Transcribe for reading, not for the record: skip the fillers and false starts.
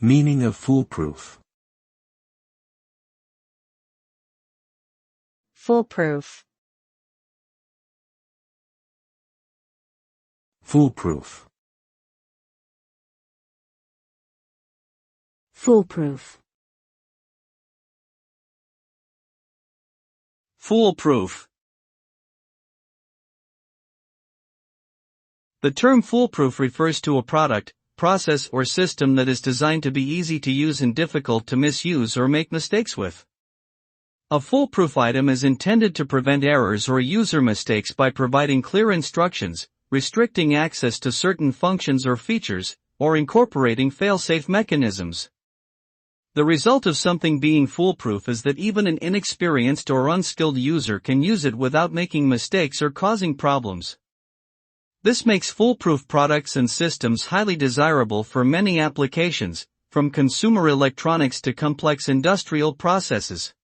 Meaning of foolproof. Foolproof. Foolproof. Foolproof. Foolproof. The term foolproof refers to a product, process or system that is designed to be easy to use and difficult to misuse or make mistakes with. A foolproof item is intended to prevent errors or user mistakes by providing clear instructions, restricting access to certain functions or features, or incorporating fail-safe mechanisms. The result of something being foolproof is that even an inexperienced or unskilled user can use it without making mistakes or causing problems. This makes foolproof products and systems highly desirable for many applications, from consumer electronics to complex industrial processes.